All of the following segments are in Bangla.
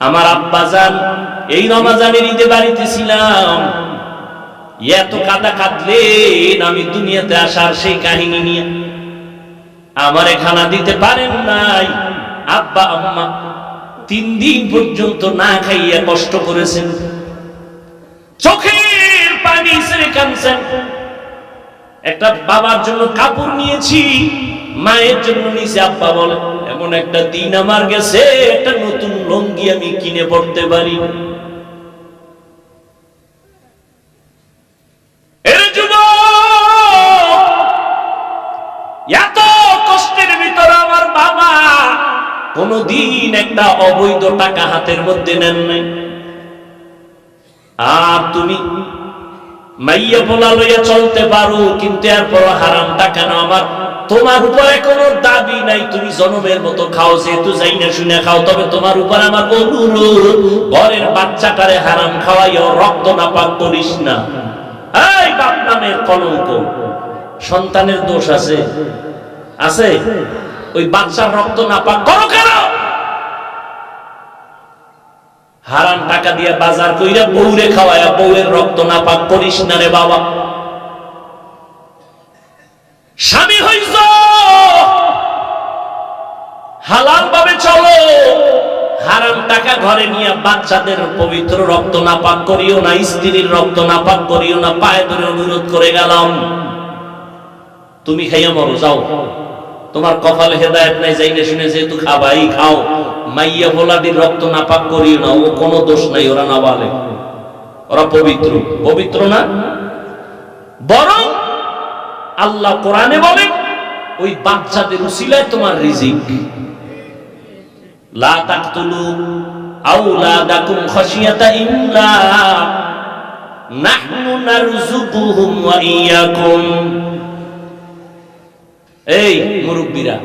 আমার আব্বাজান এই রমজানের ঈদে বাড়িতে ছিলাম, এত কাঁদা কাঁদলেন আমি দুনিয়াতে আসার সেই কাহিনী নিয়ে। আমারে খানা দিতে পারেন নাই, আব্বা আম্মা 3 দিন পর্যন্ত না খাইয়া কষ্ট করেছেন, চোখের পানি ছেড়ে কাঁদছেন। একটা বাবার জন্য কাপড় নিয়েছি, মায়ের জন্য নিয়েছি। আব্বা বলে এমন একটা দিন আমার গেছে, একটা নতুন লুঙ্গি আমি কিনে পড়তে পারি। এত কষ্টের ভিতর আমার বাবা কোনদিন একটা অবৈধ টাকা হাতের মধ্যে নেন নাই। আর তুমি মাইয়া বলা লইয়া চলতে পারো, কিন্তু এরপর হারাম টাকা না। আমার তোমার উপরে কোনো দাবি নাই, তুমি জনমের মতো খাও, যেহেতু যাই না শুনে খাও। তবে তোমার উপর আমার অনুরোধ, ঘরের বাচ্চাটারে হারাম খাওয়াইও, রক্ত না পাক করিস না। এই বাপ নামের কলঙ্ক, সন্তানের দোষ আছে আছে, ওই বাচ্চার রক্ত না পাক করো কেন? হারাম টাকা দিয়ে বাজার কইরা বউরে খাওয়ায়া বউয়ের রক্ত না পাক করিস না রে বাবা। স্বামী হইছ, হালাল ভাবে চলো, হারাম টাকা ঘরে নিয়ে বাচ্চাদের পবিত্র রক্ত না পাক করিও না, স্ত্রীর রক্ত না পাক করিও না। পায়ে ধরে অনুরোধ করে গেলাম, তুমি খাইয়া মরো, যাও, তোমার কপালে হেদায়েত নাই, যাই না শুনে যেহেতু খাবাই খাও। মাইয়া ভোলাটির রক্ত না পাক করিও না, ও কোনো দোষ নাই, ওরা না বলে, ওরা পবিত্র। পবিত্র না, বরং আল্লাহ কোরআনে বলেন ওই বাচ্চাদের উসিলায় তোমার রিজিক। লা তাকতুলু আওলাদাকুম খাশিয়াতা ইমলাক নাহনু নারযুকুহুম ওয়া ইয়াকুম। এই মুরব্বীরা,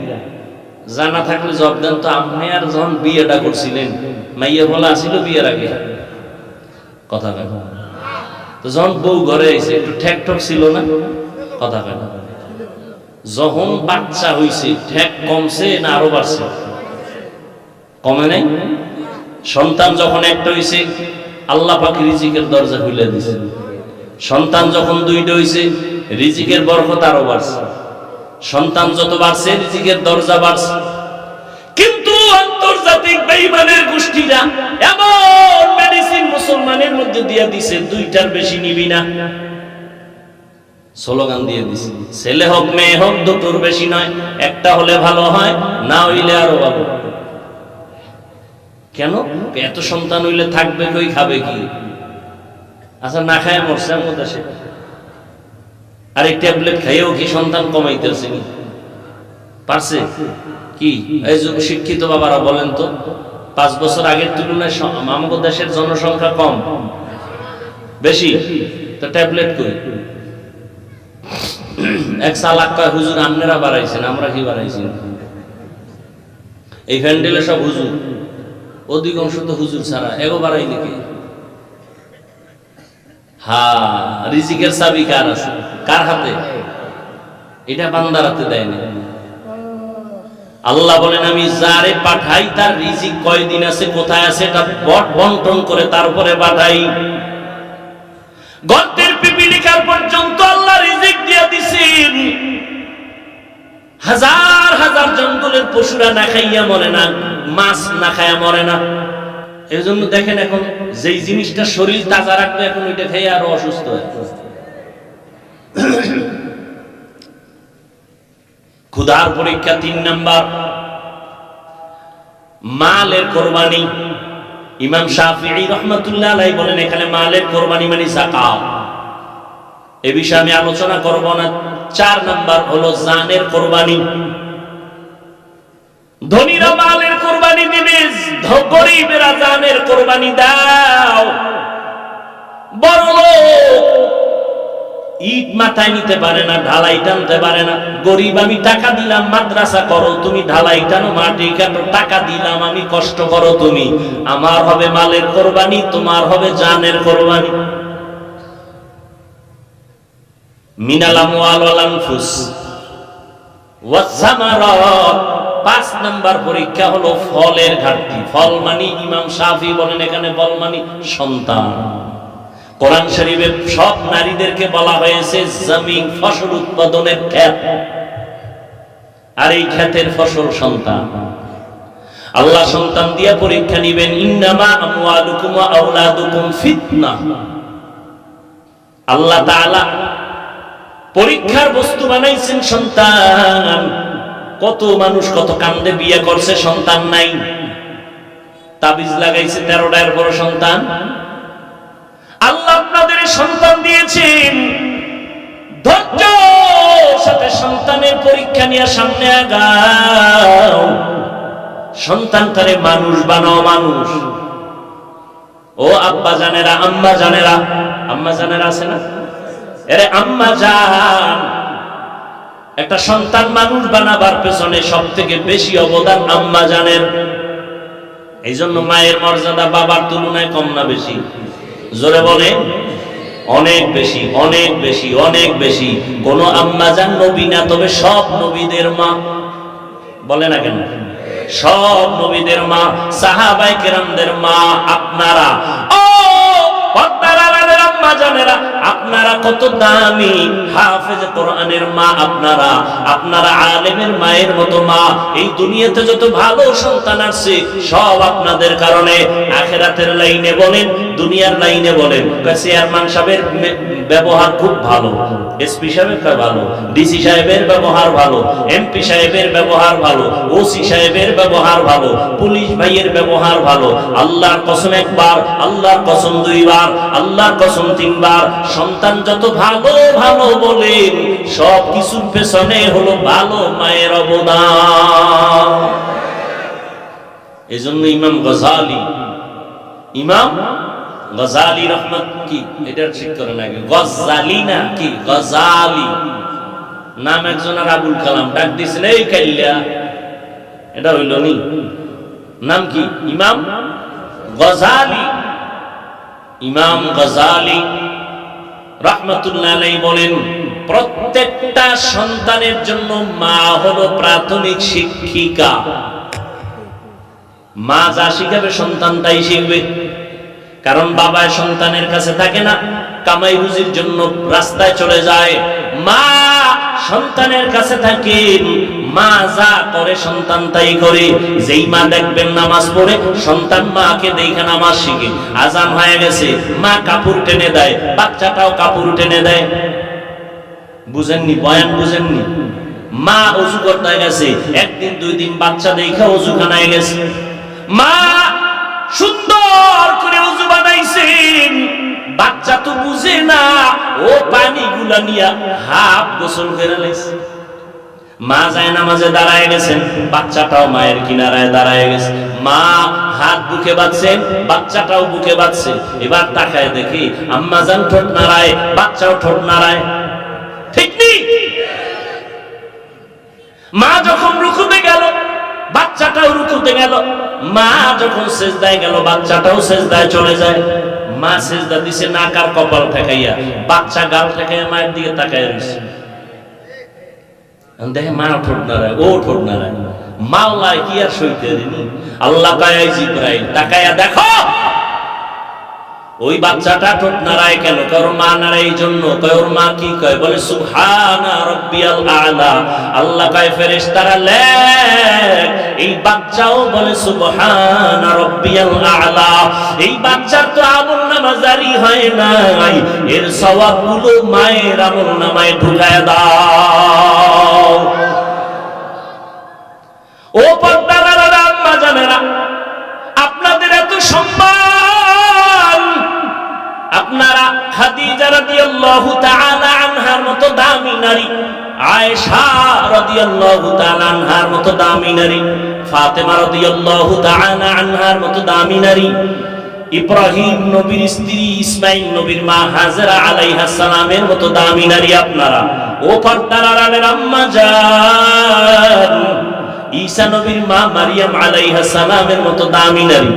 জানা থাকলে জব দেন তো। আপনি আর যখন বিয়েটা করছিলেন, মাইয়া বলা আসিল বিয়ের আগে, কথা কেন? তো যখন বউ ঘরে আইছে একটু ঠেক ঠক ছিল না, কথা কেন? যখন বাচ্চা হইছে ঠেক কমছে না আরো বাড়ছে? কমে নাই। সন্তান যখন একটা হইছে, আল্লাহ পাক রিজিকের দরজা খুলে দিয়েছে। সন্তান যখন 2টা হইছে, রিজিকের বরকত আরো বাড়ছে। সন্তান যত বাড়ছে, রিজিকের দরজা বাড়ছে। কিন্তু আন্তর্জাতিক বেঈমানের গোষ্ঠীরা এমন মেডিসিন মুসলমানের মধ্যে দিয়া দিছে, 2টার বেশি নিবি না, স্লোগান দিয়ে দিছে। ছেলে হোক মেয়ে হোক, 2টোর বেশি নয়, একটা হলে ভালো হয়, না হইলে আরো ভালো। কেন? এত সন্তান হইলে থাকবে কই, খাবে কি? আচ্ছা, না খায় মরছে আমার দেশে, আর এই ট্যাবলেট খাইয়েও কি সন্তান কমাইতেছে? পারছে কি? এই শিক্ষিত বাবারা বলেন তো, 5 বছর আগের তুলনায় আমাদের দেশের জনসংখ্যা কম বেশি, তো ট্যাবলেট কই? এক সালাক কয় হুজুর আপনারা বাড়াইছেন, আমরা কি বাড়াইছি? এই প্যান্ডেলে সব হুজুর, অধিকাংশ তো হুজুর ছাড়া, এগো বাড়াই নাকি? রিজিকের চাবি কার আছে? কার হাতে? এটা বান্দার হাতে দেয়নি। আল্লাহ বলেন আমি যারে পাঠাই তার রিজিক কয়দিন আছে, কোথায় আছে, এটা বন্টন করে তারপরে পাঠাই। গর্তের পিপিলিকার পর্যন্ত আল্লাহ রিজিক দিয়ে দিছেন। হাজার হাজার জঙ্গলের পশুরা না খাইয়া মরে না, মাছ না খাইয়া মরে না। এই জন্য দেখেন এখন যেই জিনিসটা শরীর তাজা রাখবে, এখন ওইটা খেয়ে আরো অসুস্থ হয়। ক্ষুধার পরীক্ষা 3 নাম্বার, মালের কোরবানি। ইমাম শাফিঈ রাহমাতুল্লাহ আলাইহি বলেন এখানে মালের কোরবানি মানে যাকাত। এই বিষয়ে আমি আলোচনা করব না। 4 নাম্বার হলো জানের কোরবানি। ধনীরা মালের কোরবানি দিবে, গরীবেরা জানের কোরবানি দাও। বড়লোক ইট মাথায় নিতে পারে না, ঢালাই টানতে পারে না। গরিব আমি টাকা দিলাম মাদ্রাসা করো, তুমি ঢালাই টানো, মাটি কাটো। টাকা দিলাম আমি, কষ্ট করো তুমি। আমার হবে মালের কোরবানি, তোমার হবে জানের কোরবানি। মিনাল আমওয়াল ওয়াল আনফুস ওয়াস সামারাত 5 নাম্বার পরীক্ষা হলো ফলের ঘাটতি। ফল মানে ইমাম শাফি বলেন এখানে ফল মানে সন্তান। কোরআন শরীফে সব নারীদেরকে বলা হয়েছে জমিন ফসল উৎপাদনের ক্ষেত, আর এই ক্ষেতের ফসল সন্তান। আল্লাহ সন্তান দিয়া পরীক্ষা নিবেন। ইন্নামা আমওয়ালুকুম ওয়া আওলাদুকুম ফিতনা। আল্লাহ তাআলা পরীক্ষার বস্তু বানাইছেন সন্তান। কত মানুষ কত কান্দে বিয়ে করছে, সন্তান নাই, তাবিজ লাগাইছে 13টার বড় সন্তান। আল্লাহ আপনাদের সন্তান দিয়েছেন, ধৈর্য সাথে সন্তানের পরীক্ষা নিয়ে সামনে আগাও। সন্তানটারে মানুষ বানাও, মানুষ। ও আব্বা জানেরা, আম্মা জানেরা, আম্মা জানেরা আছে না? এরে আম্মা জান, একটা সন্তান মানুষ বানাবার পেছনে সব থেকে বেশি অবদান আম্মা জানের। এই জন্য মায়ের মর্যাদা বাবার তুলনায় কম না বেশি? জোরে বলে অনেক বেশি, অনেক বেশি, অনেক বেশি। কোন আম্মা জান নবী না, তবে সব নবীদের মা। বলে না কেন? সব নবীদের মা, সাহাবায়ে কেরামদের মা। আপনারা ও পর্দার আড়ালের আম্মা জানেরা, আপনারা কত দামি। হাফেজ কোরআনের মা আপনারা, আপনারা আলেমের মায়ের মতো মা। এই দুনিয়াতে যত ভালো সন্তান আছে সব আপনাদের কারণে। আখিরাতের লাইনে বলেন, দুনিয়ার লাইনে বলেন, চেয়ারম্যান সাহেবের ব্যবহার খুব ভালো, এসপি সাহেবের ভালো, ডিসি সাহেবের ব্যবহার ভালো, এমপি সাহেবের ব্যবহার ভালো, ওসি সাহেবের ব্যবহার ভালো, পুলিশ ভাইয়ের ব্যবহার ভালো। আল্লাহর কসম একবার, আল্লাহর কসম দুইবার, আল্লাহর কসম তিনবার। সন্তান যত ভালো ভালো বলেন, সব কিছুর পেছনে হলো ভালো মায়ের অবদান। এজন্য ইমাম গজালি, ইমাম গজালি রহমত কি এটা ঠিক করে না, গজালি না কি গজালি নাম একজনের আবুল কালাম ডাক দিয়েছেন এই কাইল্লা, এটা হইল নি নাম কি ইমাম গজালি। ইমাম গজালি রাহমাতুল্লাহ আলাইহি বলেন, প্রত্যেকটা সন্তানের জন্য মা হলো প্রাথমিক শিক্ষিকা। মা যা শিখাবে সন্তান তাই শিখবে। কারণ বাবা সন্তানের কাছে থাকে না, কামাই রুজির জন্য রাস্তায় চলে যায়। মা সন্তানের কাছে থাকে, মা যা করে সন্তান তাই করে। যেই মা দেখবেন নামাজ পড়ে, সন্তান মাকে দেখে নামাজ শিখে। আজান হয়ে গেছে, মা কাপড় টেনে দেয়, বাচ্চাটাও কাপড় টেনে দেয়। বুঝেননি? বয়ান বুঝেননি? মা অজু করতে গেছে, একদিন দুই দিন বাচ্চা দেখে অজুখানায় গেছে, মা সুন্দর করে অজু বানাইছেন। বাচ্চা তো বুঝে না, ও পানি গুলা নিয়া হাফ গোসল করে লাইছে। মা যায় নামাজে দাঁড়ায় গেছেন, বাচ্চাটাও মায়ের কিনারায় দাঁড়ায় গেছে। মা হাত বুকে বাঁধছেন, বাচ্চাটাও বুকে বাঁধছে। এবার তাকায় দেখি আম্মা জান ঠোঁট নাড়ায়, বাচ্চাও ঠোঁট নাড়ায়। ঠিক নেই? মা যখন রুকুতে গেল, বাচ্চাটাও রুকুতে গেল। মা যখন সেজদায় গেল, বাচ্চাটাও সেজদায় চলে যায়। মা সেজদা দিছে নাক আর কপাল ঠেকাইয়া, বাচ্চা গাল ঠেকাইয়া মায়ের দিকে তাকায় রয়েছে। দেখে মা ঠোঁট নাড়ায়, ও ঠোঁট নাড়ায়। মাওলায় কি আর সইতে দিনি? আল্লাহ কয় জিবরাইল তাকায়া দেখো ওই বাচ্চাটা ঠোঁট নাড়ায় কেন? কয় ওর মা নাড়ায় এই জন্য। কয় ওর মা কি কয়? বলে সুবহানা রাব্বিয়াল আলা। আল্লাহ কয় ফেরেশতারা লেখ, এই বাচ্চাও বলে সুবহানা রাব্বিয়াল আলা। এই বাচ্চার তো আমলনামা জারি হয় নাই, এর সওয়াবগুলো মায়ের আমলনামায় ঢুকায় দাও। ও পর্দার আড়ালে আম্মা জানেরা, আপনাদের এত সম্মান, আপনারা খাদিজা রাদিয়াল্লাহু তাআলা আনহার মতো দামি নারী, আয়েশা রাদিয়াল্লাহু তাআলা আনহার মতো দামি নারী, ফাতেমা রাদিয়াল্লাহু তাআলা আনহার মতো দামি নারী, ইব্রাহিম নবীর স্ত্রী, ইসমাইল নবীর মা হাজেরা আলাইহিস সালামের মতো দামি নারী আপনারা। ও পর্দার আড়ালের আম্মা জান, ঈসা নবীর মা মারিয়াম আলাইহিস সালামের মতো দামি নারী।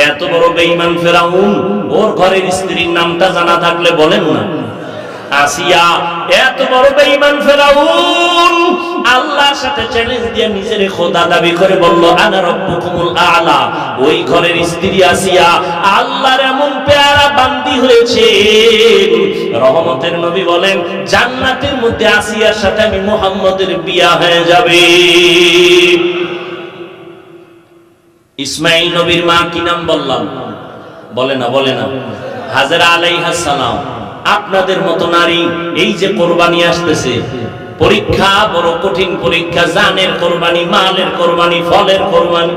এত বড় বেঈমান ফেরাউন, ওর ঘরের স্ত্রীর নামটা জানা থাকলে বলেন না। আসিয়া এত বড় বেঈমান ফেরাউন আল্লাহর সাথে চ্যালেঞ্জ দিয়ে নিজের খোদা দাবি করে বলল আনা রাব্বুকুমুল আ'লা। ওই ঘরের স্ত্রী আসিয়া আল্লাহর এমন পেয়ারা বান্দি হয়েছে, রহমতের নবী বলেন জান্নাতের মধ্যে আসিয়ার সাথে আমি মুহাম্মদের বিয়া হয়ে যাবে। ইসমাঈল নবীর মা কি নাম বললাম? বলে না হাজেরা আলাইহিস সালাম। আপনাদের মতো নারী, এই যে কোরবানি আসতেছে, পরীক্ষা বড় কঠিন পরীক্ষা, জানের কোরবানি, মালের কোরবানি, ফলের কোরবানি।